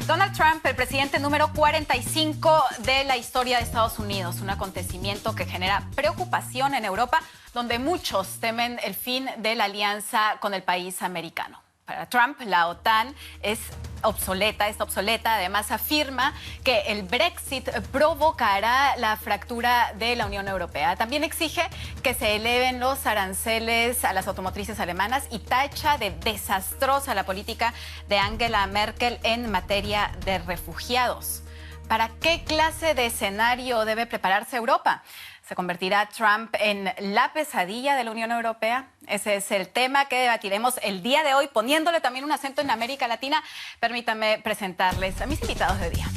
Donald Trump, el presidente número 45 de la historia de Estados Unidos, un acontecimiento que genera preocupación en Europa, donde muchos temen el fin de la alianza con el país americano. Para Trump, la OTAN está obsoleta. Además, afirma que el Brexit provocará la fractura de la Unión Europea. También exige que se eleven los aranceles a las automotrices alemanas y tacha de desastrosa la política de Angela Merkel en materia de refugiados. ¿Para qué clase de escenario debe prepararse Europa? ¿Se convertirá Trump en la pesadilla de la Unión Europea? Ese es el tema que debatiremos el día de hoy, poniéndole también un acento en América Latina. Permítanme presentarles a mis invitados de día.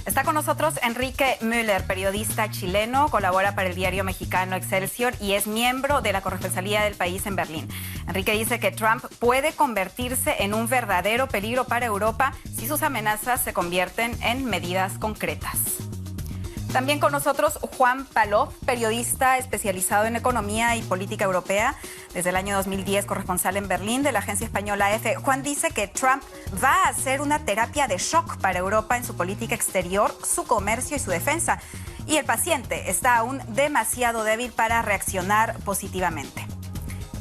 Está con nosotros Enrique Müller, periodista chileno, colabora para el diario mexicano Excelsior y es miembro de la corresponsalía del país en Berlín. Enrique dice que Trump puede convertirse en un verdadero peligro para Europa si sus amenazas se convierten en medidas concretas. También con nosotros Juan Paló, periodista especializado en economía y política europea. Desde el año 2010, corresponsal en Berlín de la agencia española EFE. Juan dice que Trump va a hacer una terapia de shock para Europa en su política exterior, su comercio y su defensa. Y el paciente está aún demasiado débil para reaccionar positivamente.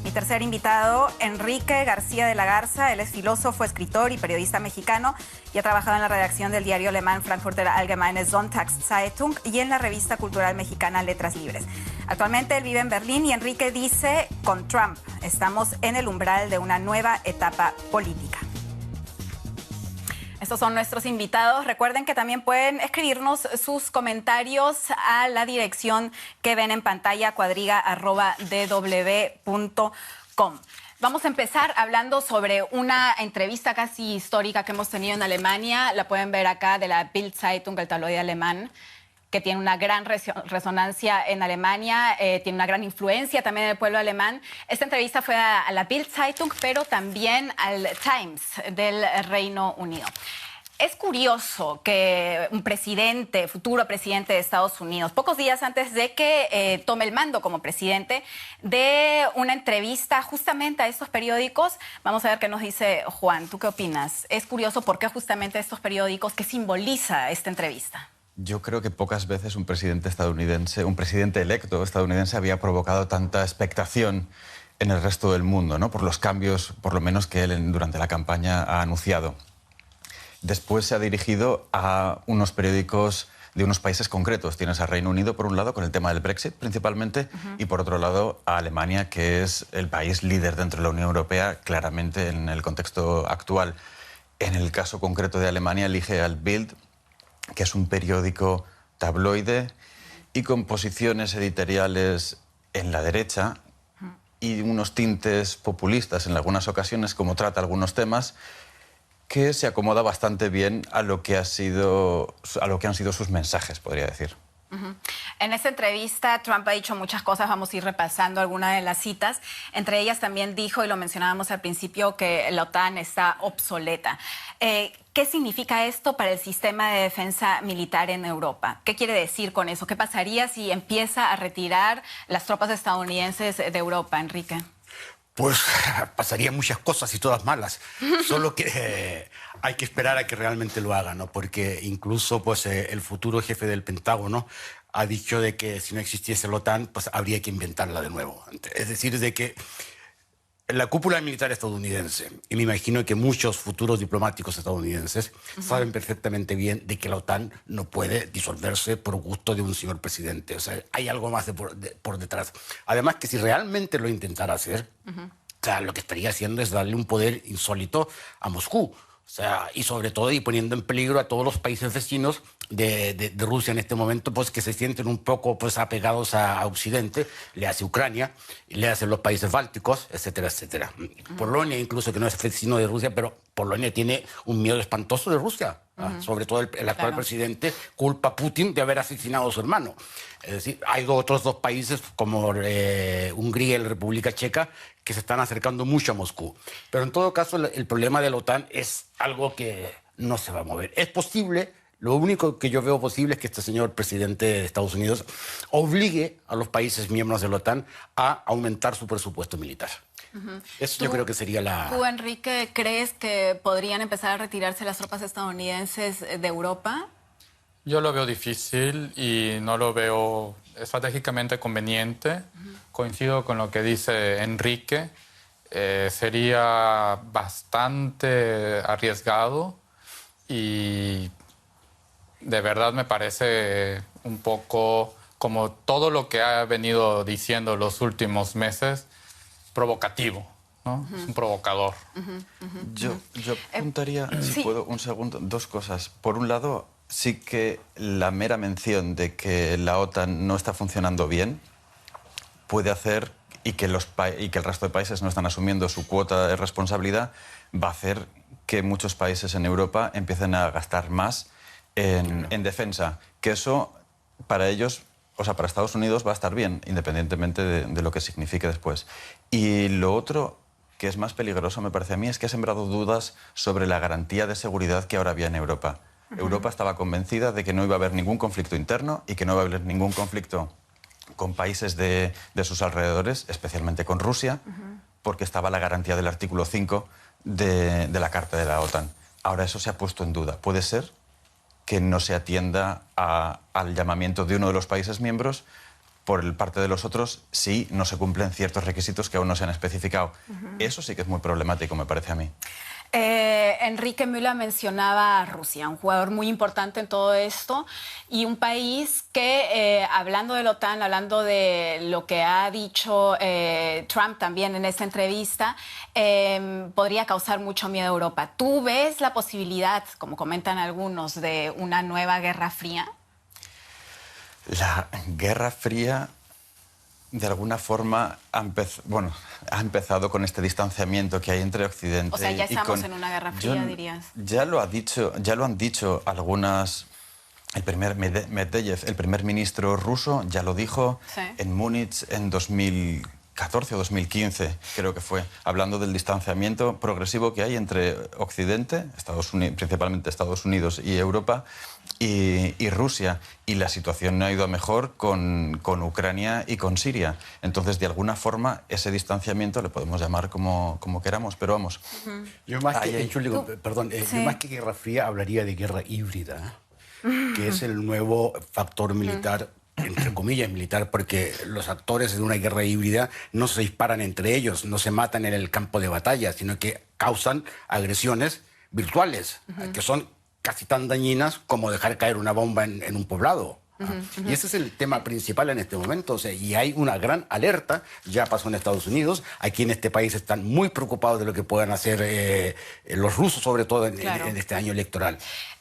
Mi tercer invitado, Enrique García de la Garza. Él es filósofo, escritor y periodista mexicano y ha trabajado en la redacción del diario alemán Frankfurter Allgemeine Sonntagszeitung y en la revista cultural mexicana Letras Libres. Actualmente él vive en Berlín y Enrique dice, con Trump estamos en el umbral de una nueva etapa política. Estos son nuestros invitados. Recuerden que también pueden escribirnos sus comentarios a la dirección que ven en pantalla, cuadriga@dw.com. Vamos a empezar hablando sobre una entrevista casi histórica que hemos tenido en Alemania. La pueden ver acá, de la Bild Zeitung, el tabloide alemán, que tiene una gran resonancia en Alemania, tiene una gran influencia también en el pueblo alemán. Esta entrevista fue a la Bild Zeitung, pero también al Times del Reino Unido. Es curioso que un presidente, futuro presidente de Estados Unidos, pocos días antes de que tome el mando como presidente, dé una entrevista justamente a estos periódicos. Vamos a ver qué nos dice Juan. ¿Tú qué opinas? Es curioso por qué justamente estos periódicos, ¿qué simboliza esta entrevista? Yo creo que pocas veces un presidente estadounidense, un presidente electo estadounidense había provocado tanta expectación en el resto del mundo, ¿no? Por los cambios, por lo menos, que él durante la campaña ha anunciado. Después se ha dirigido a unos periódicos de unos países concretos. Tienes a Reino Unido, por un lado, con el tema del Brexit principalmente, y por otro lado a Alemania, que es el país líder dentro de la Unión Europea, claramente en el contexto actual. En el caso concreto de Alemania, elige al Bild, que es un periódico tabloide y con posiciones editoriales en la derecha y unos tintes populistas en algunas ocasiones, como trata algunos temas, que se acomoda bastante bien a lo que han sido sus mensajes, podría decir. En esta entrevista, Trump ha dicho muchas cosas, vamos a ir repasando algunas de las citas. Entre ellas también dijo, y lo mencionábamos al principio, que la OTAN está obsoleta. ¿Qué significa esto para el sistema de defensa militar en Europa? ¿Qué quiere decir con eso? ¿Qué pasaría si empieza a retirar las tropas estadounidenses de Europa, Enrique? Pues pasarían muchas cosas y todas malas. Solo que hay que esperar a que realmente lo haga, ¿no? Porque incluso pues, el futuro jefe del Pentágono ha dicho de que si no existiese la OTAN, pues habría que inventarla de nuevo. Es decir, de que la cúpula militar estadounidense, y me imagino que muchos futuros diplomáticos estadounidenses saben perfectamente bien de que la OTAN no puede disolverse por gusto de un señor presidente. O sea, hay algo más por detrás. Además, que si realmente lo intentara hacer, o sea, lo que estaría haciendo es darle un poder insólito a Moscú. O sea, y sobre todo y poniendo en peligro a todos los países vecinos de Rusia en este momento, pues que se sienten un poco pues apegados a Occidente, le hace Ucrania, le hacen los países bálticos, etcétera, etcétera. Polonia, incluso, que no es vecino de Rusia, pero Polonia tiene un miedo espantoso de Rusia. Sobre todo el actual presidente culpa a Putin de haber asesinado a su hermano. Es decir, hay otros dos países como Hungría y la República Checa que se están acercando mucho a Moscú. Pero en todo caso el problema de la OTAN es algo que no se va a mover. Es posible, lo único que yo veo posible es que este señor presidente de Estados Unidos obligue a los países miembros de la OTAN a aumentar su presupuesto militar. Eso yo creo que sería la... ¿Tú, Enrique, crees que podrían empezar a retirarse las tropas estadounidenses de Europa? Yo lo veo difícil y no lo veo estratégicamente conveniente. Coincido con lo que dice Enrique. Sería bastante arriesgado y de verdad me parece un poco, como todo lo que ha venido diciendo los últimos meses, provocativo, ¿no? Es un provocador. Yo apuntaría, si puedo, un segundo, dos cosas. Por un lado, sí que la mera mención de que la OTAN no está funcionando bien puede hacer, y que el resto de países no están asumiendo su cuota de responsabilidad, va a hacer que muchos países en Europa empiecen a gastar más en defensa. Que eso, para ellos, o sea, para Estados Unidos va a estar bien, independientemente de lo que signifique después. Y lo otro, que es más peligroso, me parece a mí, es que ha sembrado dudas sobre la garantía de seguridad que ahora había en Europa. Europa estaba convencida de que no iba a haber ningún conflicto interno y que no iba a haber ningún conflicto con países de sus alrededores, especialmente con Rusia, porque estaba la garantía del artículo 5 de la Carta de la OTAN. Ahora eso se ha puesto en duda. Puede ser que no se atienda al llamamiento de uno de los países miembros por parte de los otros si no se cumplen ciertos requisitos que aún no se han especificado. Eso sí que es muy problemático, me parece a mí. Enrique Müller mencionaba a Rusia, un jugador muy importante en todo esto y un país que, hablando de la OTAN, hablando de lo que ha dicho Trump también en esta entrevista, podría causar mucho miedo a Europa. ¿Tú ves la posibilidad, como comentan algunos, de una nueva Guerra Fría? La Guerra Fría, de alguna forma, ha empezado con este distanciamiento que hay entre Occidente. O sea, ya y estamos en una Guerra Fría, dirías. Ya lo han dicho algunas. El primer Medvedev, el primer ministro ruso, ya lo dijo en Múnich en 2014 o 2015, creo que fue, hablando del distanciamiento progresivo que hay entre Occidente, principalmente Estados Unidos y Europa, y Rusia. Y la situación no ha ido a mejor con Ucrania y con Siria. Entonces, de alguna forma, ese distanciamiento le podemos llamar como queramos, pero vamos. Yo más que Guerra Fría hablaría de guerra híbrida, que es el nuevo factor militar, entre comillas militar, porque los actores de una guerra híbrida no se disparan entre ellos, no se matan en el campo de batalla, sino que causan agresiones virtuales, que son casi tan dañinas como dejar caer una bomba en un poblado. Y ese es el tema principal en este momento. O sea, y hay una gran alerta, ya pasó en Estados Unidos, aquí en este país están muy preocupados de lo que puedan hacer los rusos, sobre todo en este año electoral.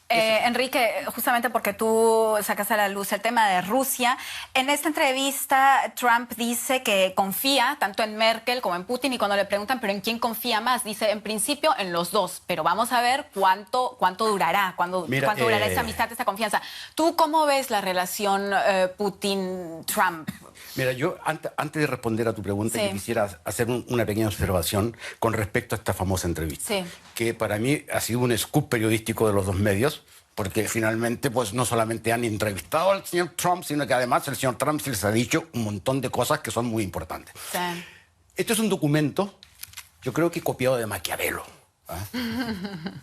Enrique, justamente porque tú sacas a la luz el tema de Rusia, en esta entrevista Trump dice que confía tanto en Merkel como en Putin, y cuando le preguntan, ¿pero en quién confía más? Dice, en principio, en los dos, pero vamos a ver cuánto durará, cuánto durará esa amistad, esa confianza. ¿Tú cómo ves la relación Putin-Trump? Mira, yo antes de responder a tu pregunta, quisiera hacer una pequeña observación con respecto a esta famosa entrevista, que para mí ha sido un scoop periodístico de los dos medios, porque finalmente pues no solamente han entrevistado al señor Trump, sino que además el señor Trump se les ha dicho un montón de cosas que son muy importantes. Este es un documento, yo creo que copiado de Maquiavelo.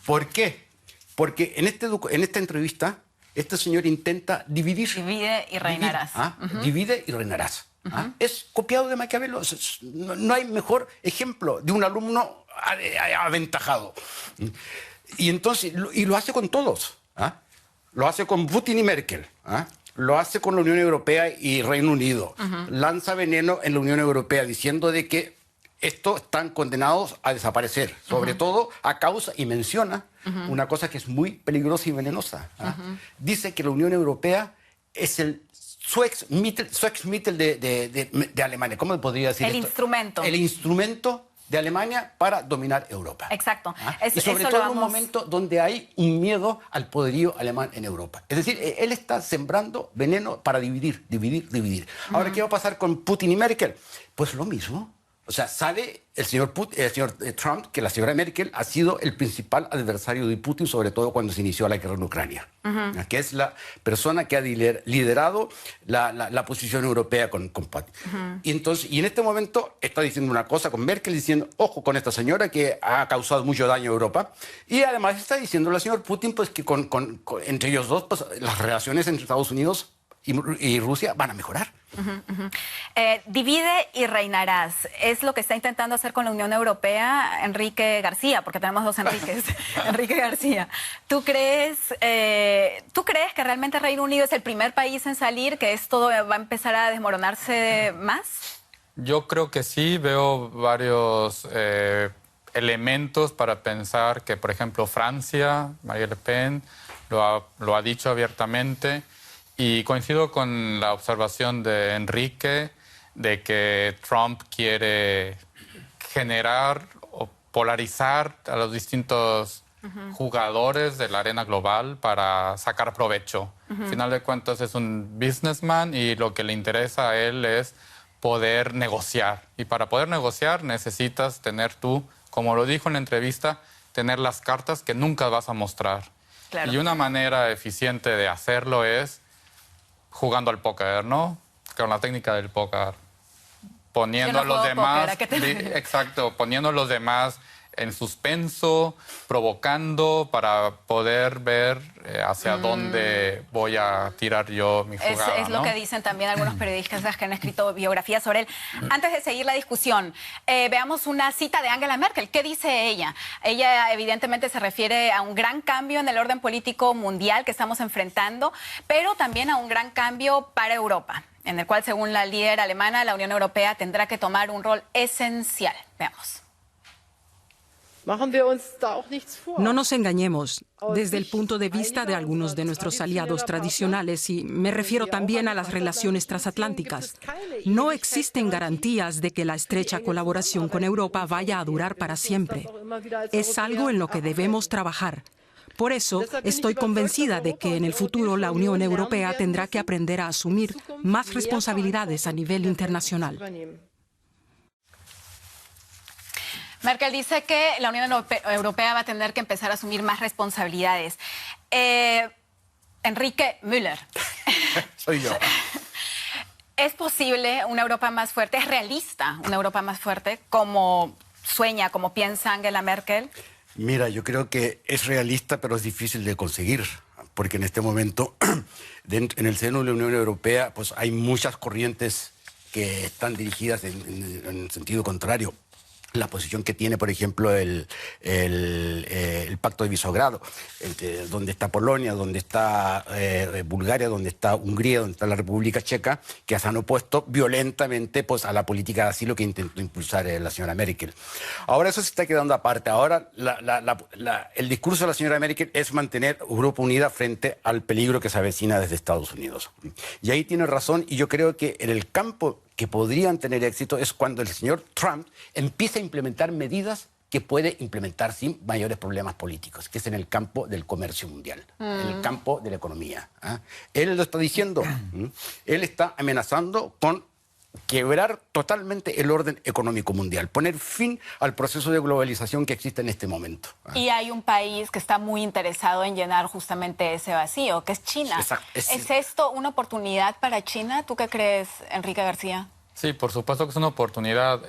¿Por qué? Porque en esta entrevista este señor intenta dividir. Divide y reinarás. Divide y reinarás. Es copiado de Maquiavelo. No hay mejor ejemplo de un alumno aventajado. Y entonces, lo hace con todos. Lo hace con Putin y Merkel. Lo hace con la Unión Europea y Reino Unido. Lanza veneno en la Unión Europea diciendo de que estos están condenados a desaparecer, sobre todo a causa, y menciona una cosa que es muy peligrosa y venenosa. Dice que la Unión Europea es el Zweckmittel de Alemania. ¿Cómo podría decir esto? Instrumento. El instrumento de Alemania para dominar Europa. Exacto. Y sobre todo en un momento donde hay un miedo al poderío alemán en Europa. Es decir, él está sembrando veneno para dividir. Ahora, ¿qué va a pasar con Putin y Merkel? Pues lo mismo. O sea, sale el señor Trump que la señora Merkel ha sido el principal adversario de Putin, sobre todo cuando se inició la guerra en Ucrania, que es la persona que ha liderado la posición europea con Putin. Y en este momento está diciendo una cosa con Merkel, diciendo, ojo con esta señora que ha causado mucho daño a Europa. Y además está diciendo al señor Putin pues, que entre ellos dos pues, las relaciones entre Estados Unidos y Rusia van a mejorar. Divide y reinarás. Es lo que está intentando hacer con la Unión Europea Enrique García, porque tenemos dos Enriques. Enrique García. ¿Tú crees que realmente Reino Unido es el primer país en salir, que esto va a empezar a desmoronarse más? Yo creo que sí. Veo varios elementos para pensar que, por ejemplo, Francia, Marine Le Pen, lo ha dicho abiertamente. Y coincido con la observación de Enrique de que Trump quiere generar o polarizar a los distintos jugadores de la arena global para sacar provecho. Al final de cuentas es un businessman y lo que le interesa a él es poder negociar. Y para poder negociar necesitas tener tú, como lo dijo en la entrevista, tener las cartas que nunca vas a mostrar. Claro. Y una manera eficiente de hacerlo es jugando al póker, ¿no? Con la técnica del póker. Poniendo a los demás... Exacto, poniendo a los demás en suspenso, provocando para poder ver hacia dónde voy a tirar yo mi jugada. Es lo que dicen también algunos periodistas que han escrito biografías sobre él. Antes de seguir la discusión, veamos una cita de Angela Merkel. ¿Qué dice ella? Ella evidentemente se refiere a un gran cambio en el orden político mundial que estamos enfrentando, pero también a un gran cambio para Europa, en el cual, según la líder alemana, la Unión Europea tendrá que tomar un rol esencial. Veamos. No nos engañemos. Desde el punto de vista de algunos de nuestros aliados tradicionales, y me refiero también a las relaciones transatlánticas, no existen garantías de que la estrecha colaboración con Europa vaya a durar para siempre. Es algo en lo que debemos trabajar. Por eso, estoy convencida de que en el futuro la Unión Europea tendrá que aprender a asumir más responsabilidades a nivel internacional. Merkel dice que la Unión Europea va a tener que empezar a asumir más responsabilidades. Enrique Müller. Soy yo. ¿Es posible una Europa más fuerte? ¿Es realista una Europa más fuerte como sueña, como piensa Angela Merkel? Mira, yo creo que es realista, pero es difícil de conseguir, porque en este momento, en el seno de la Unión Europea, pues hay muchas corrientes que están dirigidas en el sentido contrario. La posición que tiene, por ejemplo, el Pacto de Visegrado, donde está Polonia, donde está Bulgaria, donde está Hungría, donde está la República Checa, que se han opuesto violentamente pues, a la política de asilo que intentó impulsar la señora Merkel. Ahora eso se está quedando aparte. Ahora el discurso de la señora Merkel es mantener Europa unida frente al peligro que se avecina desde Estados Unidos. Y ahí tiene razón, y yo creo que en el campo que podrían tener éxito es cuando el señor Trump empiece a implementar medidas que puede implementar sin mayores problemas políticos, que es en el campo del comercio mundial, en el campo de la economía. Él lo está diciendo, él está amenazando con quebrar totalmente el orden económico mundial, poner fin al proceso de globalización que existe en este momento. Y hay un país que está muy interesado en llenar justamente ese vacío, que es China. Exacto. ¿Es esto una oportunidad para China? ¿Tú qué crees, Enrique García? Sí, por supuesto que es una oportunidad.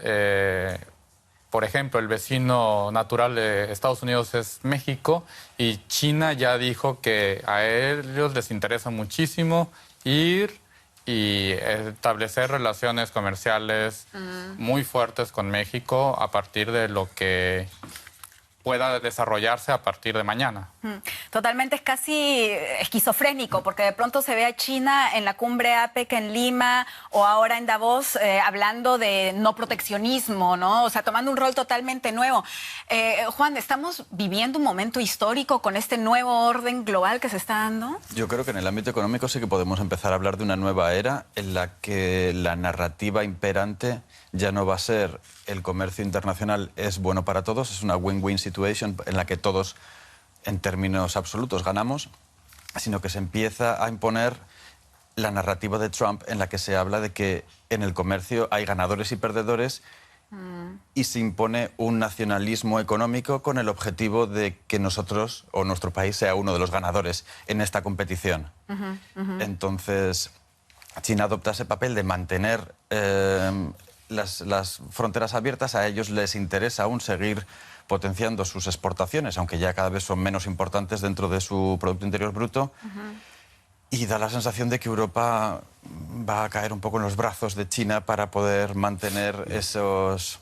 Por ejemplo, el vecino natural de Estados Unidos es México y China ya dijo que a ellos les interesa muchísimo ir y establecer relaciones comerciales muy fuertes con México a partir de lo que pueda desarrollarse a partir de mañana. Totalmente, es casi esquizofrénico, porque de pronto se ve a China en la cumbre APEC en Lima o ahora en Davos hablando de no proteccionismo, ¿no? O sea, tomando un rol totalmente nuevo. Juan, ¿estamos viviendo un momento histórico con este nuevo orden global que se está dando? Yo creo que en el ámbito económico sí que podemos empezar a hablar de una nueva era en la que la narrativa imperante ya no va a ser el comercio internacional es bueno para todos, es una win-win situation en la que todos, en términos absolutos, ganamos, sino que se empieza a imponer la narrativa de Trump en la que se habla de que en el comercio hay ganadores y perdedores y se impone un nacionalismo económico con el objetivo de que nosotros o nuestro país sea uno de los ganadores en esta competición. Entonces, China adopta ese papel de mantener las fronteras abiertas. A ellos les interesa aún seguir potenciando sus exportaciones, aunque ya cada vez son menos importantes dentro de su Producto Interior Bruto. Y da la sensación de que Europa va a caer un poco en los brazos de China para poder mantener esos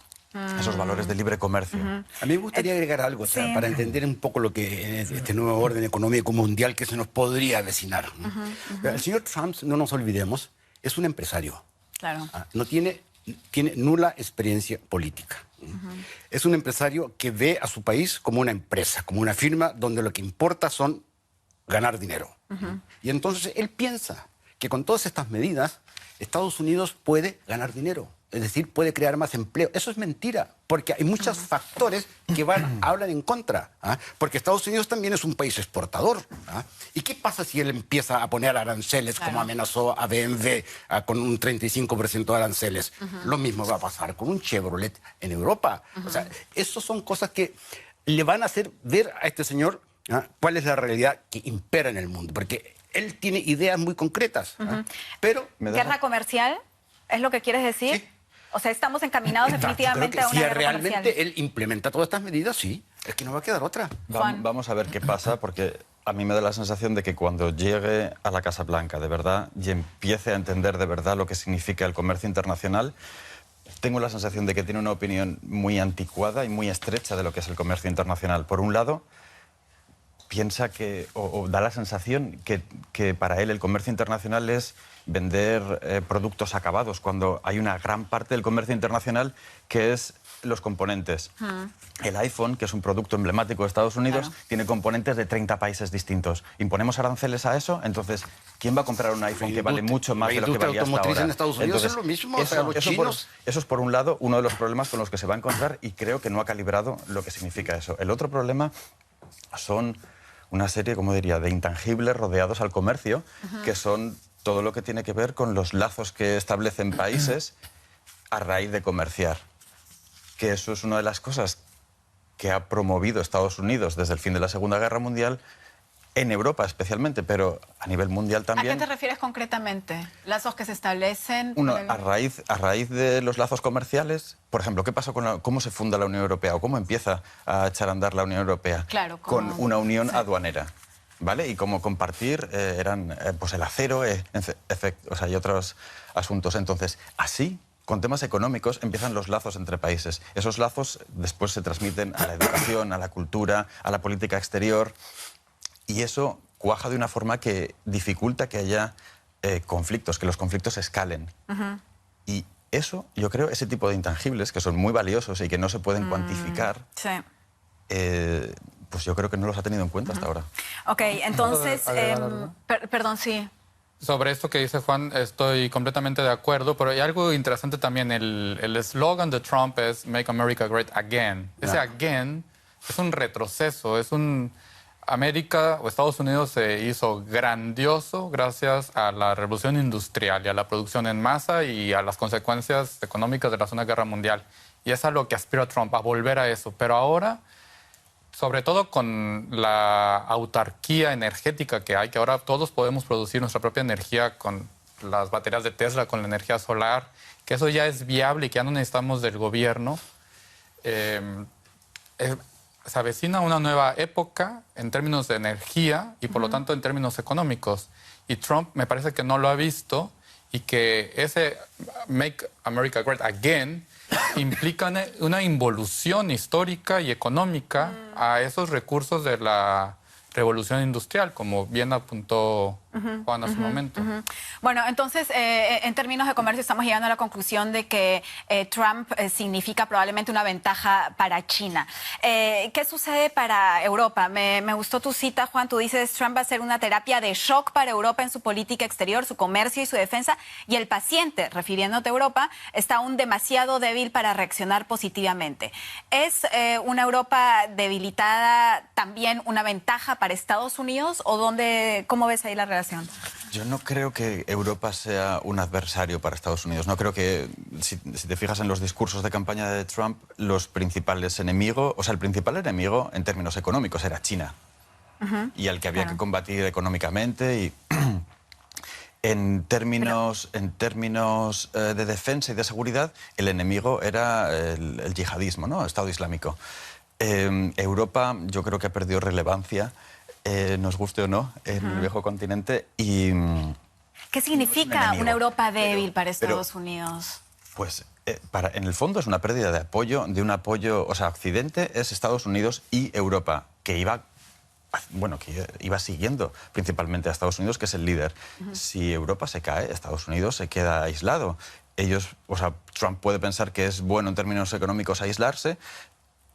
valores de libre comercio. A mí me gustaría agregar algo, o sea, para entender un poco lo que este nuevo orden económico mundial que se nos podría avecinar. El señor Trump, no nos olvidemos, es un empresario. Claro. No tiene nula experiencia política. Es un empresario que ve a su país como una empresa, como una firma donde lo que importa son ganar dinero. Y entonces él piensa que con todas estas medidas Estados Unidos puede ganar dinero, es decir, puede crear más empleo. Eso es mentira, porque hay muchos factores que hablan en contra, porque Estados Unidos también es un país exportador. ¿Y qué pasa si él empieza a poner aranceles, como amenazó a BMW con un 35% de aranceles? Lo mismo va a pasar con un Chevrolet en Europa. O sea, esas son cosas que le van a hacer ver a este señor cuál es la realidad que impera en el mundo, porque él tiene ideas muy concretas. Pero ¿guerra comercial? ¿Es lo que quieres decir? Sí. O sea, estamos encaminados definitivamente a una si guerra realmente comercial. él implementa todas estas medidas, sí, es que no va a quedar otra. Juan. Vamos a ver qué pasa, porque a mí me da la sensación de que cuando llegue a la Casa Blanca, de verdad, y empiece a entender de verdad lo que significa el comercio internacional, tengo la sensación de que tiene una opinión muy anticuada y muy estrecha de lo que es el comercio internacional. Por un lado, piensa que, o da la sensación que para él el comercio internacional es vender productos acabados, cuando hay una gran parte del comercio internacional que es los componentes. El iPhone, que es un producto emblemático de Estados Unidos, tiene componentes de 30 países distintos. ¿Imponemos aranceles a eso? Entonces, ¿quién va a comprar un iPhone que vale mucho más de lo que valía hasta ahora? En Estados Unidos es lo mismo, eso es por un lado uno de los problemas con los que se va a encontrar, y creo que no ha calibrado lo que significa eso. El otro problema son una serie, como diría, de intangibles rodeados al comercio, que son todo lo que tiene que ver con los lazos que establecen países a raíz de comerciar. Que eso es una de las cosas que ha promovido Estados Unidos desde el fin de la Segunda Guerra Mundial, en Europa especialmente, pero a nivel mundial también. ¿A qué te refieres concretamente? ¿Lazos que se establecen? A raíz de los lazos comerciales, por ejemplo, ¿qué pasó con cómo se funda la Unión Europea o cómo empieza a echar a andar la Unión Europea? Claro, con una unión aduanera, ¿vale? Y cómo compartir eran pues el acero y otros asuntos. Entonces, así, con temas económicos, empiezan los lazos entre países. Esos lazos después se transmiten a la educación, a la cultura, a la política exterior. Y eso cuaja de una forma que dificulta que haya conflictos, que los conflictos escalen. Y eso, yo creo, ese tipo de intangibles, que son muy valiosos y que no se pueden cuantificar, pues yo creo que no los ha tenido en cuenta hasta ahora. Ok, entonces, perdón, sí. Sobre esto que dice Juan, estoy completamente de acuerdo, pero hay algo interesante también. El eslogan de Trump es Make America Great Again. Ese again es un retroceso, es un... América o Estados Unidos se hizo grandioso gracias a la revolución industrial y a la producción en masa y a las consecuencias económicas de la Segunda Guerra Mundial. Y es a lo que aspira Trump, a volver a eso. Pero ahora, sobre todo con la autarquía energética que hay, que ahora todos podemos producir nuestra propia energía con las baterías de Tesla, con la energía solar, que eso ya es viable y que ya no necesitamos del gobierno, se avecina una nueva época en términos de energía y por lo tanto en términos económicos. Y Trump me parece que no lo ha visto y que ese Make America Great Again implica una involución histórica y económica a esos recursos de la revolución industrial, como bien apuntó Juan hace un momento. Bueno, entonces, en términos de comercio estamos llegando a la conclusión de que Trump significa probablemente una ventaja para China. ¿Qué sucede para Europa? Me gustó tu cita, Juan. Tú dices, Trump va a ser una terapia de shock para Europa en su política exterior, su comercio y su defensa, y el paciente, refiriéndote a Europa, está aún demasiado débil para reaccionar positivamente. ¿Es una Europa debilitada también una ventaja para Estados Unidos o cómo ves ahí la relación? Yo no creo que Europa sea un adversario para Estados Unidos. No creo que, si te fijas en los discursos de campaña de Trump, los principales enemigos, o sea, el principal enemigo en términos económicos era China. Y al que había que combatir económicamente y... En términos de defensa y de seguridad, el enemigo era el yihadismo, ¿no? El Estado Islámico. Europa, yo creo que ha perdido relevancia, nos guste o no, en el viejo continente. Y, ¿qué significa una Europa débil para Estados Unidos? Pues en el fondo es una pérdida de apoyo, o sea, Occidente es Estados Unidos y Europa, que iba siguiendo principalmente a Estados Unidos, que es el líder. Si Europa se cae, Estados Unidos se queda aislado. Trump puede pensar que es bueno en términos económicos aislarse,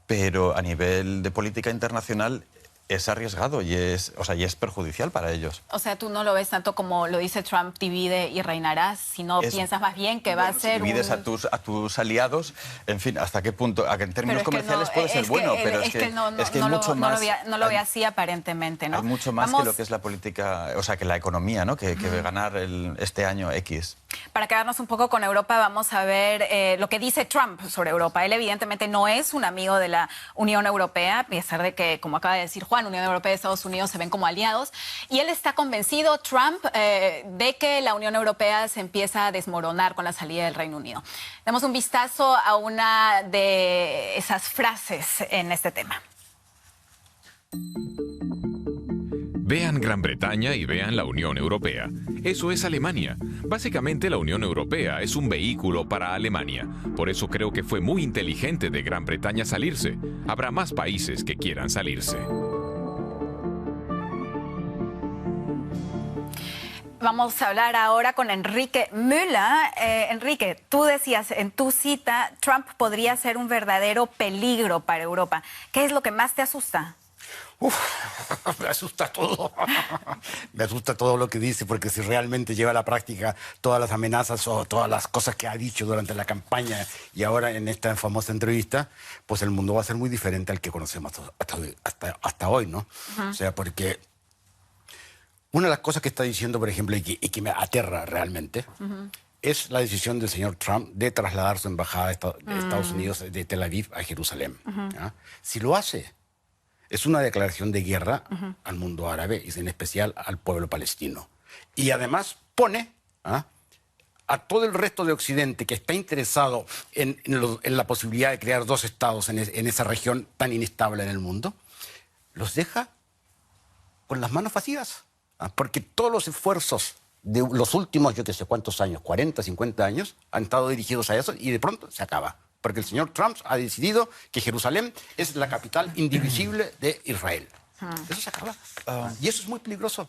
pero a nivel de política internacional es arriesgado y es perjudicial para ellos. O sea, tú no lo ves tanto como lo dice Trump, divide y reinarás, sino piensas más bien que va a ser divides a tus aliados, en fin, hasta qué punto, en términos comerciales puede ser bueno, pero es que hay mucho más... No lo ve así aparentemente, ¿no? Hay mucho más que lo que es la política, o sea, que la economía, ¿no? Que ganar este año X. Para quedarnos un poco con Europa, vamos a ver lo que dice Trump sobre Europa. Él evidentemente no es un amigo de la Unión Europea, a pesar de que, como acaba de decir Juan, Unión Europea y Estados Unidos se ven como aliados. Y él está convencido, Trump, de que la Unión Europea se empieza a desmoronar con la salida del Reino Unido. Demos un vistazo a una de esas frases en este tema. Vean Gran Bretaña y vean la Unión Europea. Eso es Alemania. Básicamente la Unión Europea es un vehículo para Alemania. Por eso creo que fue muy inteligente de Gran Bretaña salirse. Habrá más países que quieran salirse. Vamos a hablar ahora con Enrique Müller. Enrique, tú decías en tu cita, Trump podría ser un verdadero peligro para Europa. ¿Qué es lo que más te asusta? Me asusta todo. Me asusta todo lo que dice, porque si realmente lleva a la práctica todas las amenazas o todas las cosas que ha dicho durante la campaña y ahora en esta famosa entrevista, pues el mundo va a ser muy diferente al que conocemos hasta hoy, ¿no? O sea, porque una de las cosas que está diciendo, por ejemplo, y que me aterra realmente, es la decisión del señor Trump de trasladar su embajada de Estados Unidos de Tel Aviv a Jerusalén. Si lo hace, es una declaración de guerra al mundo árabe y en especial al pueblo palestino. Y además pone a todo el resto de Occidente que está interesado en la posibilidad de crear dos estados en esa región tan inestable en el mundo, los deja con las manos vacías. Porque todos los esfuerzos de los últimos, yo qué sé cuántos años, 40, 50 años, han estado dirigidos a eso y de pronto se acaba. Porque el señor Trump ha decidido que Jerusalén es la capital indivisible de Israel. Eso se acaba. Y eso es muy peligroso.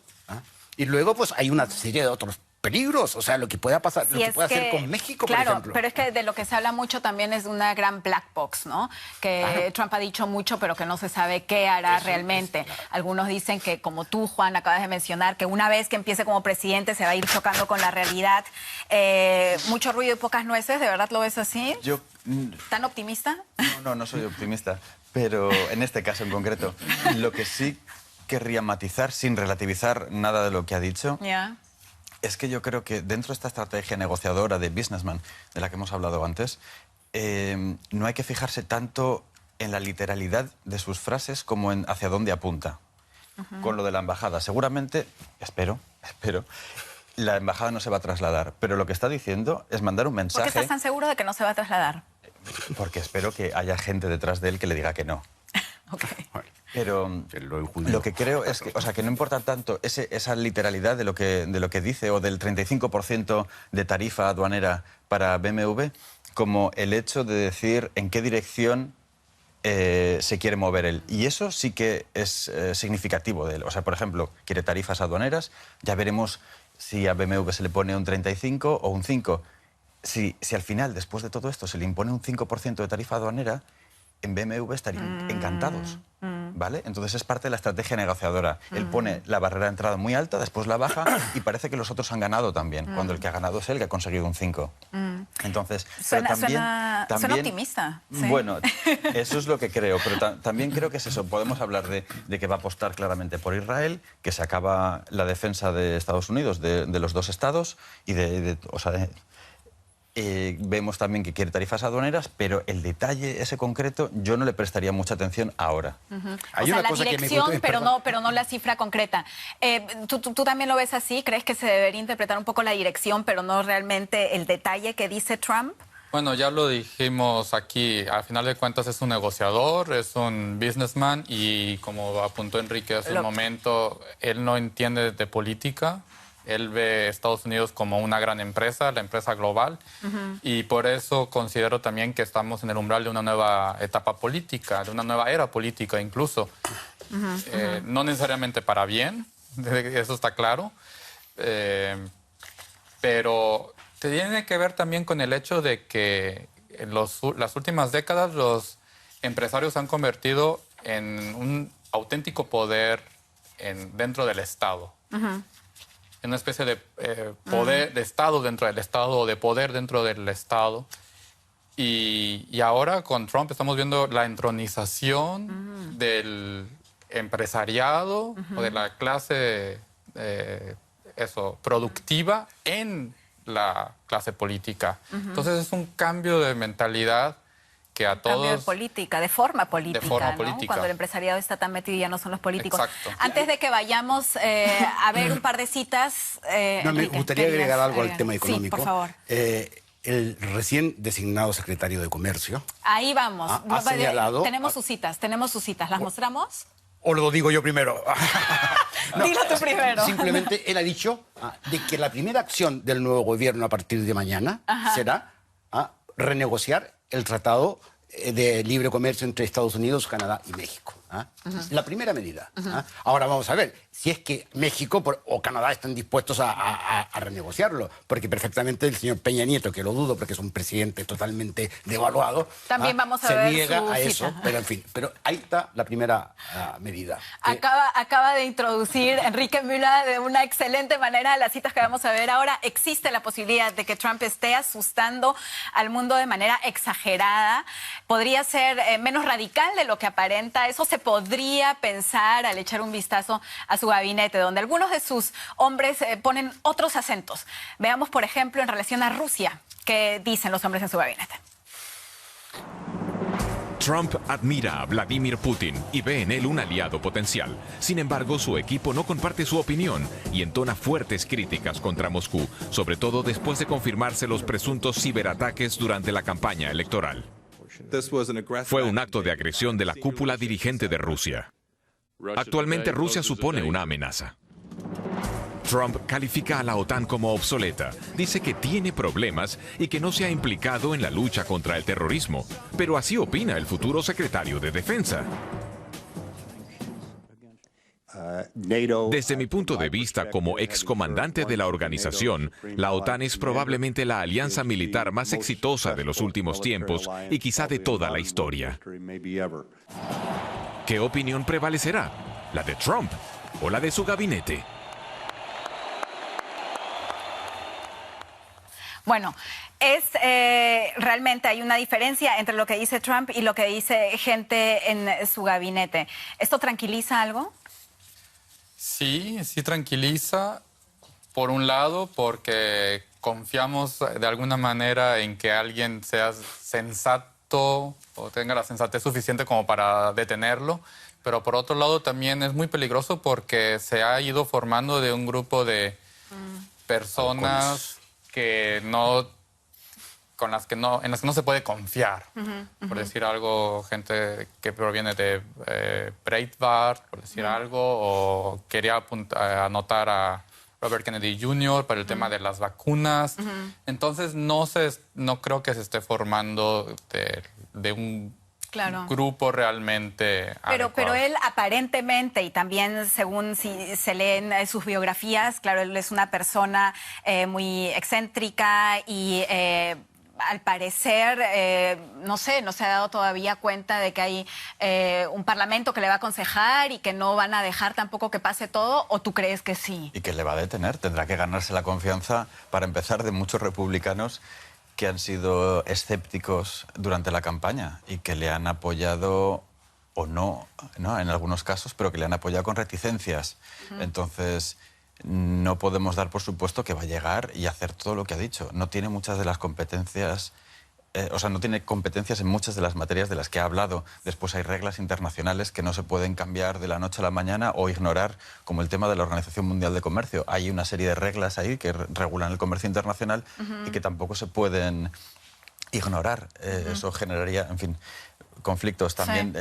Y luego pues hay una serie de otros peligros, o sea, lo que pueda pasar, lo que puede hacer con México, por ejemplo. Pero es que de lo que se habla mucho también es de una gran black box, ¿no? Que Trump ha dicho mucho, pero que no se sabe qué hará realmente. Algunos dicen que, como tú, Juan, acabas de mencionar, que una vez que empiece como presidente se va a ir chocando con la realidad. Mucho ruido y pocas nueces, ¿de verdad lo ves así? ¿Tan optimista? No soy optimista, pero en este caso en concreto, lo que sí querría matizar, sin relativizar nada de lo que ha dicho, es que yo creo que dentro de esta estrategia negociadora de businessman, de la que hemos hablado antes, no hay que fijarse tanto en la literalidad de sus frases como en hacia dónde apunta. Con lo de la embajada, seguramente, espero, la embajada no se va a trasladar, pero lo que está diciendo es mandar un mensaje... ¿Por qué estás tan seguro de que no se va a trasladar? Porque espero que haya gente detrás de él que le diga que no. Pero lo que creo es que, que no importa tanto esa literalidad de lo que dice o del 35% de tarifa aduanera para BMW, como el hecho de decir en qué dirección se quiere mover él. Y eso sí que es significativo de él. O sea, por ejemplo, quiere tarifas aduaneras, ya veremos si a BMW se le pone un 35 o un 5. Si al final, después de todo esto, se le impone un 5% de tarifa aduanera, en BMW estarían encantados, ¿vale? Entonces es parte de la estrategia negociadora. Él pone la barrera de entrada muy alta, después la baja y parece que los otros han ganado también, cuando el que ha ganado es él, que ha conseguido un 5. Entonces, Suena también optimista. ¿Sí? Bueno, eso es lo que creo, pero también creo que es eso. Podemos hablar de que va a apostar claramente por Israel, que se acaba la defensa de Estados Unidos, de los dos estados, y vemos también que quiere tarifas aduaneras, pero el detalle ese concreto yo no le prestaría mucha atención ahora. Hay una la cosa dirección, que me pero no la cifra concreta. ¿Tú también lo ves así? ¿Crees que se debería interpretar un poco la dirección, pero no realmente el detalle que dice Trump? Bueno, ya lo dijimos aquí, al final de cuentas es un negociador, es un businessman y como apuntó Enrique hace un momento, él no entiende de política. Él ve a Estados Unidos como una gran empresa, la empresa global, y por eso considero también que estamos en el umbral de una nueva etapa política, de una nueva era política incluso. No necesariamente para bien, eso está claro, pero tiene que ver también con el hecho de que en las últimas décadas los empresarios se han convertido en un auténtico poder dentro del Estado. Una especie de poder de Estado dentro del Estado o de poder dentro del Estado. Y ahora con Trump estamos viendo la entronización del empresariado o de la clase productiva en la clase política. Entonces es un cambio de mentalidad que a todos... Cambio de política, de forma política, de forma ¿no? política. Cuando el empresariado está tan metido y ya no son los políticos. Exacto. Antes de que vayamos a ver un par de citas... me Enrique, gustaría agregar algo al agregar? tema económico. Sí, por favor. El recién designado secretario de Comercio Ahí vamos. ha señalado... Tenemos sus citas. ¿Las mostramos? ¿O lo digo yo primero? Dilo tú primero. Simplemente él ha dicho de que la primera acción del nuevo gobierno a partir de mañana será renegociar el tratado de libre comercio entre Estados Unidos, Canadá y México. La primera medida. Ahora vamos a ver si es que México o Canadá están dispuestos a renegociarlo, porque perfectamente el señor Peña Nieto, que lo dudo porque es un presidente totalmente devaluado, también vamos a se ver niega su a cita. eso, pero en fin, pero ahí está la primera medida. Acaba de introducir Enrique Müller de una excelente manera las citas que vamos a ver ahora. Existe la posibilidad de que Trump esté asustando al mundo de manera exagerada. Podría ser menos radical de lo que aparenta. Eso se podría pensar al echar un vistazo a su gabinete, donde algunos de sus hombres ponen otros acentos. Veamos, por ejemplo, en relación a Rusia, qué dicen los hombres en su gabinete. Trump admira a Vladimir Putin y ve en él un aliado potencial. Sin embargo, su equipo no comparte su opinión y entona fuertes críticas contra Moscú, sobre todo después de confirmarse los presuntos ciberataques durante la campaña electoral. Fue un acto de agresión de la cúpula dirigente de Rusia. Actualmente Rusia supone una amenaza. Trump califica a la OTAN como obsoleta, dice que tiene problemas y que no se ha implicado en la lucha contra el terrorismo, pero así opina el futuro secretario de Defensa. Desde mi punto de vista como excomandante de la organización, la OTAN es probablemente la alianza militar más exitosa de los últimos tiempos y quizá de toda la historia. ¿Qué opinión prevalecerá? ¿La de Trump o la de su gabinete? Bueno, realmente hay una diferencia entre lo que dice Trump y lo que dice gente en su gabinete. ¿Esto tranquiliza algo? Sí, sí tranquiliza. Por un lado, porque confiamos de alguna manera en que alguien sea sensato o tenga la sensatez suficiente como para detenerlo. Pero por otro lado también es muy peligroso porque se ha ido formando de un grupo de personas que en las que no se puede confiar. Por decir algo, gente que proviene de Breitbart, por decir algo, o quería anotar a Robert Kennedy Jr. para el tema de las vacunas. Entonces no creo que se esté formando de un grupo realmente pero él aparentemente, y también según si se leen sus biografías, claro, él es una persona muy excéntrica y al parecer, no se ha dado todavía cuenta de que hay un parlamento que le va a aconsejar y que no van a dejar tampoco que pase todo, ¿o tú crees que sí? Y que le va a detener, tendrá que ganarse la confianza, para empezar, de muchos republicanos que han sido escépticos durante la campaña y que le han apoyado o no, en algunos casos, pero que le han apoyado con reticencias. Entonces, no podemos dar por supuesto que va a llegar y hacer todo lo que ha dicho. No tiene muchas de las competencias, no tiene competencias en muchas de las materias de las que ha hablado. Después hay reglas internacionales que no se pueden cambiar de la noche a la mañana o ignorar, como el tema de la Organización Mundial de Comercio. Hay una serie de reglas ahí que regulan el comercio internacional y que tampoco se pueden ignorar. Eso generaría, en fin, conflictos. También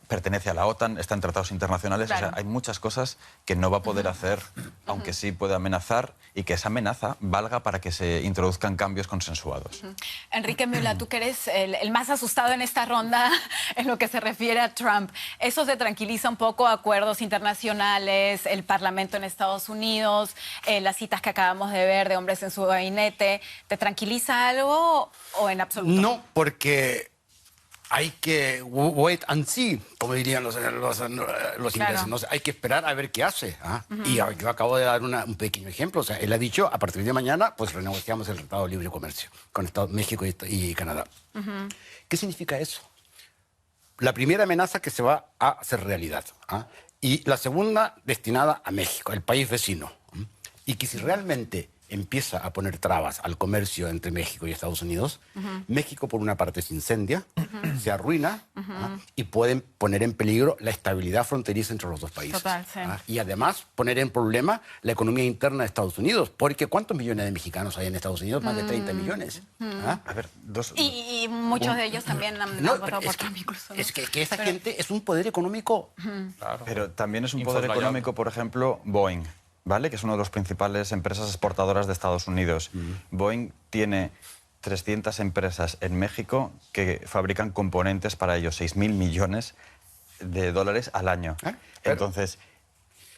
pertenece a la OTAN, está en tratados internacionales. Claro. O sea, hay muchas cosas que no va a poder hacer, aunque sí puede amenazar, y que esa amenaza valga para que se introduzcan cambios consensuados. Enrique Müller, tú que eres el más asustado en esta ronda en lo que se refiere a Trump. ¿Eso te tranquiliza un poco? Acuerdos internacionales, el Parlamento en Estados Unidos, las citas que acabamos de ver de hombres en su gabinete. ¿Te tranquiliza algo o en absoluto? No, porque hay que wait and see, como dirían los ingleses. ¿No? Hay que esperar a ver qué hace. Y yo acabo de dar un pequeño ejemplo. O sea, él ha dicho, a partir de mañana, pues renegociamos el Tratado de Libre Comercio con México y Canadá. ¿Qué significa eso? La primera amenaza que se va a hacer realidad. Y la segunda destinada a México, el país vecino. Y que si realmente empieza a poner trabas al comercio entre México y Estados Unidos, México por una parte se incendia, se arruina y pueden poner en peligro la estabilidad fronteriza entre los dos países. Total, sí. Y además poner en problema la economía interna de Estados Unidos, porque ¿cuántos millones de mexicanos hay en Estados Unidos? Más de 30 millones. A ver, Y muchos de ellos también han votado por Trump incluso, ¿no? Es que esa gente es un poder económico. Claro. pero también es un poder Infoslayable. económico, por ejemplo, Boeing, ¿vale? Que es una de las principales empresas exportadoras de Estados Unidos. Boeing tiene 300 empresas en México que fabrican componentes para ellos, 6.000 millones de dólares al año. Entonces,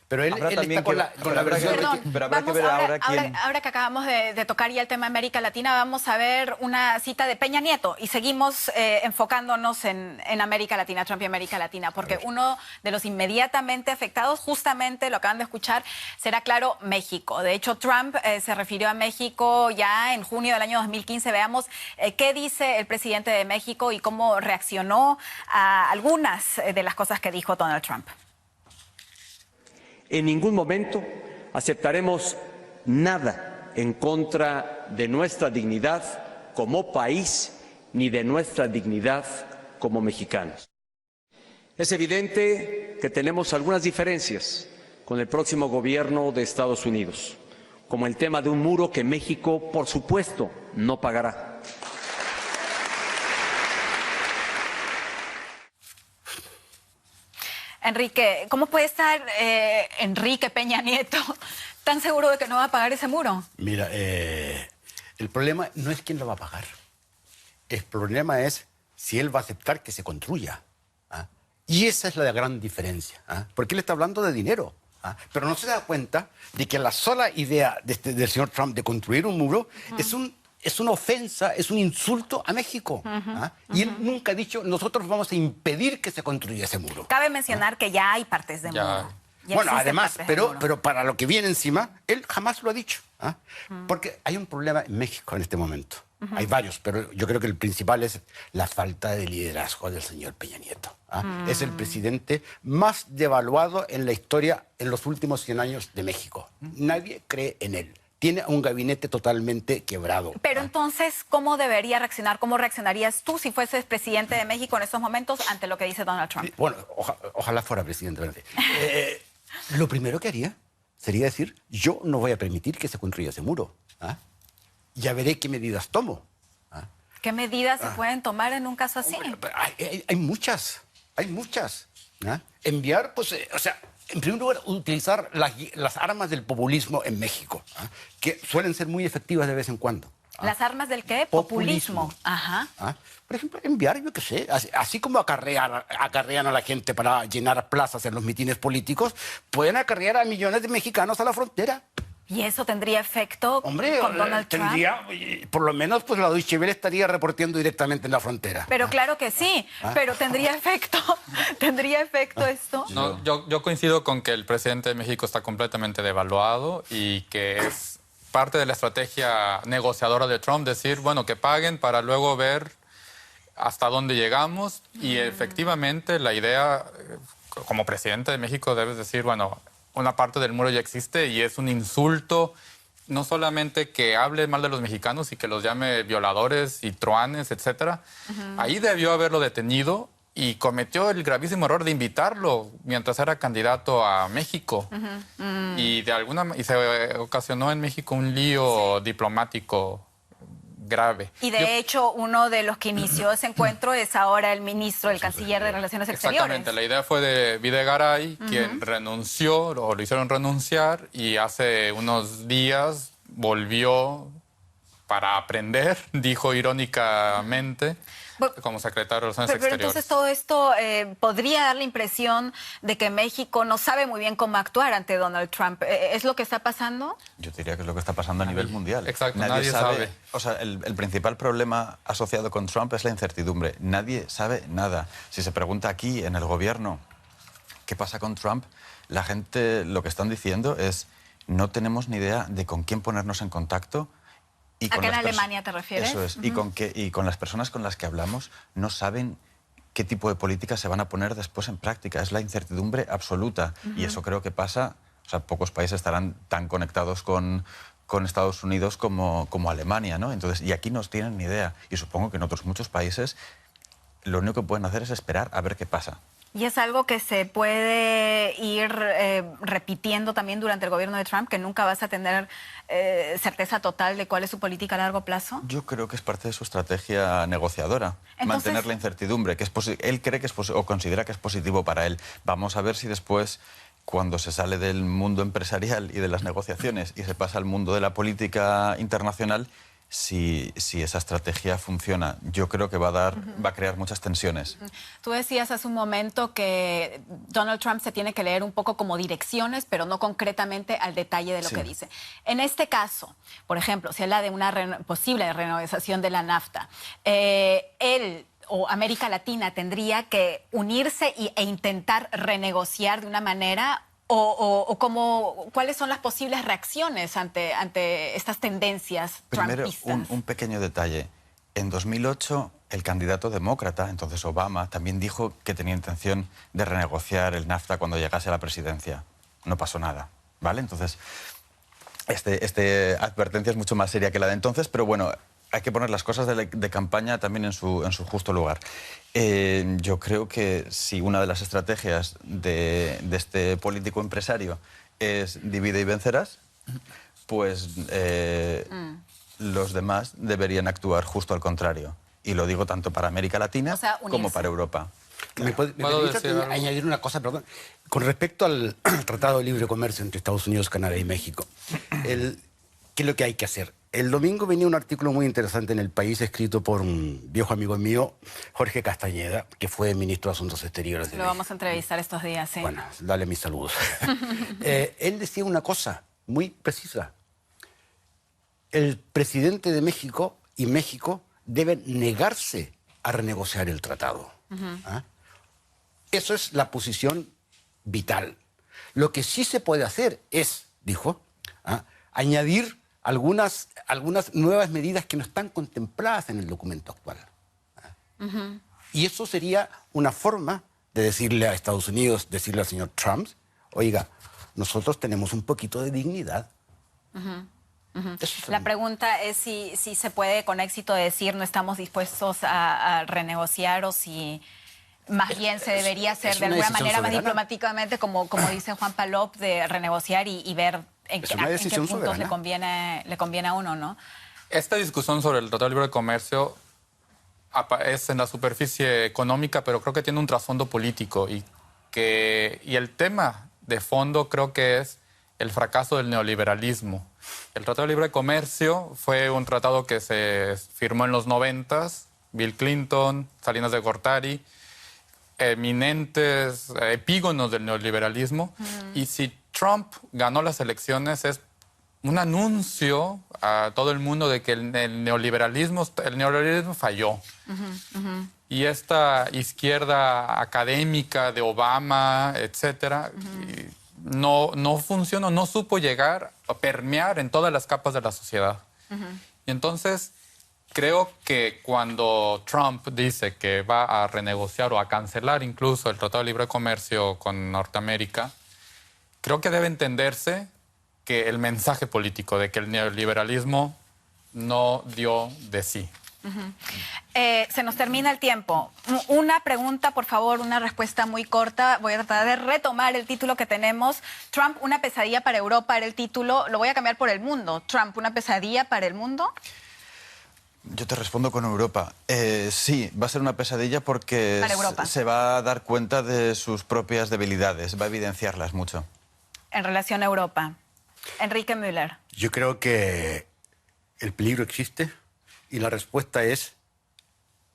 Pero él habrá está también con que- la pero habrá que- Perdón, pero habrá que vamos ver ahora quién... ahora que acabamos de tocar ya el tema América Latina, vamos a ver una cita de Peña Nieto y seguimos enfocándonos en América Latina, Trump y América Latina, porque uno de los inmediatamente afectados, justamente lo acaban de escuchar, será claro, México. De hecho, Trump se refirió a México ya en junio del año 2015. Veamos qué dice el presidente de México y cómo reaccionó a algunas de las cosas que dijo Donald Trump. En ningún momento aceptaremos nada en contra de nuestra dignidad como país ni de nuestra dignidad como mexicanos. Es evidente que tenemos algunas diferencias con el próximo gobierno de Estados Unidos, como el tema de un muro que México, por supuesto, no pagará. Enrique, ¿cómo puede estar Enrique Peña Nieto tan seguro de que no va a pagar ese muro? Mira, el problema no es quién lo va a pagar. El problema es si él va a aceptar que se construya. Y esa es la gran diferencia. Porque él está hablando de dinero. Pero no se da cuenta de que la sola idea del señor Trump de construir un muro es una ofensa, es un insulto a México. Y él nunca ha dicho, nosotros vamos a impedir que se construya ese muro. Cabe mencionar que ya hay partes de Ya. muro. Ya Bueno, existen además, partes de muro. pero para lo que viene encima, él jamás lo ha dicho. Porque hay un problema en México en este momento. Hay varios, pero yo creo que el principal es la falta de liderazgo del señor Peña Nieto. Es el presidente más devaluado en la historia en los últimos 100 años de México. Nadie cree en él. Tiene un gabinete totalmente quebrado. Pero entonces, ¿cómo debería reaccionar? ¿Cómo reaccionarías tú si fueses presidente de México en estos momentos ante lo que dice Donald Trump? Bueno, ojalá fuera presidente. ¿Verdad? Lo primero que haría sería decir, yo no voy a permitir que se construya ese muro. Ya veré qué medidas tomo. ¿Qué medidas se pueden tomar en un caso así? Hay muchas, hay muchas. Enviar, pues, en primer lugar, utilizar las armas del populismo en México, que suelen ser muy efectivas de vez en cuando. ¿Las armas del qué? Populismo. Ajá. Por ejemplo, enviar, yo qué sé, así como acarrean a la gente para llenar plazas en los mitines políticos, pueden acarrear a millones de mexicanos a la frontera. ¿Y eso tendría efecto Hombre, con Donald Trump? tendría, por lo menos, pues la Deutsche Welle estaría reportando directamente en la frontera. Pero claro que sí, pero ¿tendría efecto? ¿Tendría efecto esto? No, yo coincido con que el presidente de México está completamente devaluado y que es parte de la estrategia negociadora de Trump, decir, bueno, que paguen para luego ver hasta dónde llegamos. Y efectivamente la idea, como presidente de México, debes decir, bueno, una parte del muro ya existe y es un insulto, no solamente que hable mal de los mexicanos y que los llame violadores y truanes, etcétera. Ahí debió haberlo detenido y cometió el gravísimo error de invitarlo mientras era candidato a México. Y se ocasionó en México un lío diplomático grave. Y de hecho, uno de los que inició ese encuentro es ahora el ministro, el canciller de Relaciones Exteriores. Exactamente, la idea fue de Videgaray, quien renunció, o lo hicieron renunciar, y hace unos días volvió para aprender, dijo irónicamente, como secretario de Relaciones Pero Exteriores. entonces todo esto podría dar la impresión de que México no sabe muy bien cómo actuar ante Donald Trump. ¿Es lo que está pasando? Yo diría que es lo que está pasando a nivel mundial. Exacto, nadie sabe. O sea, el principal problema asociado con Trump es la incertidumbre. Nadie sabe nada. Si se pregunta aquí en el gobierno qué pasa con Trump, la gente lo que están diciendo es no tenemos ni idea de con quién ponernos en contacto. ¿A qué en Alemania te refieres? Eso es. Y con las personas con las que hablamos no saben qué tipo de políticas se van a poner después en práctica. Es la incertidumbre absoluta. Y eso creo que pasa. O sea, pocos países estarán tan conectados con Estados Unidos como Alemania, ¿no? Entonces, y aquí no tienen ni idea. Y supongo que en otros muchos países lo único que pueden hacer es esperar a ver qué pasa. Y es algo que se puede ir repitiendo también durante el gobierno de Trump, que nunca vas a tener certeza total de cuál es su política a largo plazo. Yo creo que es parte de su estrategia negociadora, mantener la incertidumbre, que él cree que es o considera que es positivo para él. Vamos a ver si después, cuando se sale del mundo empresarial y de las negociaciones y se pasa al mundo de la política internacional, si esa estrategia funciona. Yo creo que va a crear muchas tensiones. Tú decías hace un momento que Donald Trump se tiene que leer un poco como direcciones, pero no concretamente al detalle de lo que dice. En este caso, por ejemplo, se habla de una posible renegociación de la NAFTA. Él o América Latina tendría que unirse e intentar renegociar de una manera. ¿Cuáles son las posibles reacciones ante estas tendencias trumpistas? Primero, un pequeño detalle. En 2008, el candidato demócrata, entonces Obama, también dijo que tenía intención de renegociar el NAFTA cuando llegase a la presidencia. No pasó nada, ¿vale? Entonces, esta advertencia es mucho más seria que la de entonces, pero bueno, hay que poner las cosas de campaña también en su justo lugar. Yo creo que si una de las estrategias de este político empresario es divide y vencerás, pues los demás deberían actuar justo al contrario. Y lo digo tanto para América Latina como para Europa. ¿Me permites añadir una cosa, perdón? Con respecto al Tratado de Libre Comercio entre Estados Unidos, Canadá y México, ¿qué es lo que hay que hacer? El domingo venía un artículo muy interesante en El País escrito por un viejo amigo mío, Jorge Castañeda, que fue ministro de Asuntos Exteriores. Lo vamos a entrevistar estos días, sí. Bueno, dale mis saludos. Él decía una cosa muy precisa. El presidente de México y México deben negarse a renegociar el tratado. ¿Ah? Eso es la posición vital. Lo que sí se puede hacer es, dijo, añadir algunas nuevas medidas que no están contempladas en el documento actual. Y eso sería una forma de decirle a Estados Unidos, decirle al señor Trump, oiga, nosotros tenemos un poquito de dignidad. La pregunta es si se puede con éxito decir no estamos dispuestos a renegociar o si más bien se debería hacer de alguna manera más diplomáticamente, como dice Juan Palop, de renegociar y ver en qué puntos le conviene a uno, ¿no? Esta discusión sobre el Tratado de Libre Comercio es en la superficie económica, pero creo que tiene un trasfondo político y el tema de fondo creo que es el fracaso del neoliberalismo. El Tratado de Libre Comercio fue un tratado que se firmó en los 90s, Bill Clinton, Salinas de Gortari, eminentes epígonos del neoliberalismo. Y si Trump ganó las elecciones es un anuncio a todo el mundo de que el neoliberalismo falló. Y esta izquierda académica de Obama, etcétera, no funcionó, no supo llegar a permear en todas las capas de la sociedad. Y entonces creo que cuando Trump dice que va a renegociar o a cancelar incluso el Tratado de Libre Comercio con Norteamérica, creo que debe entenderse que el mensaje político de que el neoliberalismo no dio de sí. Se nos termina el tiempo. Una pregunta, por favor, una respuesta muy corta. Voy a tratar de retomar el título que tenemos. Trump, una pesadilla para Europa era el título. Lo voy a cambiar por el mundo. Trump, una pesadilla para el mundo. Yo te respondo con Europa. Sí, va a ser una pesadilla porque se va a dar cuenta de sus propias debilidades, va a evidenciarlas mucho. En relación a Europa. Enrique Müller. Yo creo que el peligro existe y la respuesta es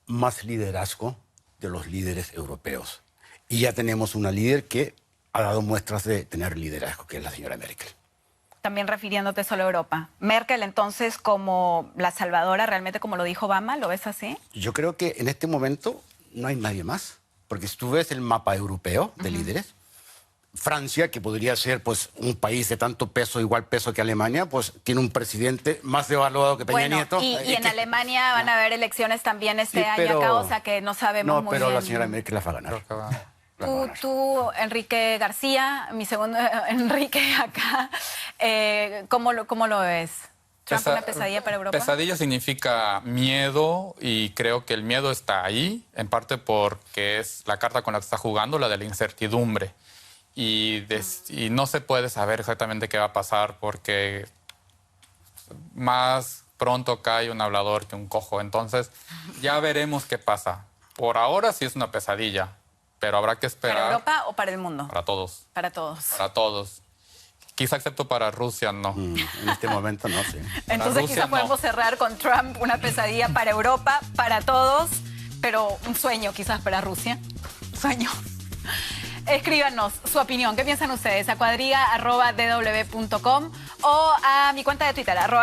más liderazgo de los líderes europeos. Y ya tenemos una líder que ha dado muestras de tener liderazgo, que es la señora Merkel. También refiriéndote solo a Europa. Merkel, entonces, como la salvadora, realmente como lo dijo Obama, ¿lo ves así? Yo creo que en este momento no hay nadie más. Porque si tú ves el mapa europeo de líderes, Francia, que podría ser pues un país de tanto peso, igual peso que Alemania, pues tiene un presidente más devaluado que Peña Nieto. Y en Alemania van a haber elecciones también este año acá, o sea que no sabemos muy bien. No, pero la señora Merkel la va a ganar. Tú, Enrique García, mi segundo Enrique acá, ¿cómo lo ves? ¿Trump una pesadilla para Europa? Pesadilla significa miedo y creo que el miedo está ahí, en parte porque es la carta con la que está jugando, la de la incertidumbre. Y no se puede saber exactamente qué va a pasar porque más pronto cae un hablador que un cojo. Entonces ya veremos qué pasa. Por ahora sí es una pesadilla, pero habrá que esperar. ¿Para Europa o para el mundo? Para todos. Para todos. Para todos. Quizá excepto para Rusia, no. En este momento no, sí. Entonces quizá podemos cerrar con Trump, una pesadilla para Europa, para todos, pero un sueño quizás para Rusia. Sueño. Escríbanos su opinión. ¿Qué piensan ustedes? A cuadriga@dw.com o a mi cuenta de Twitter,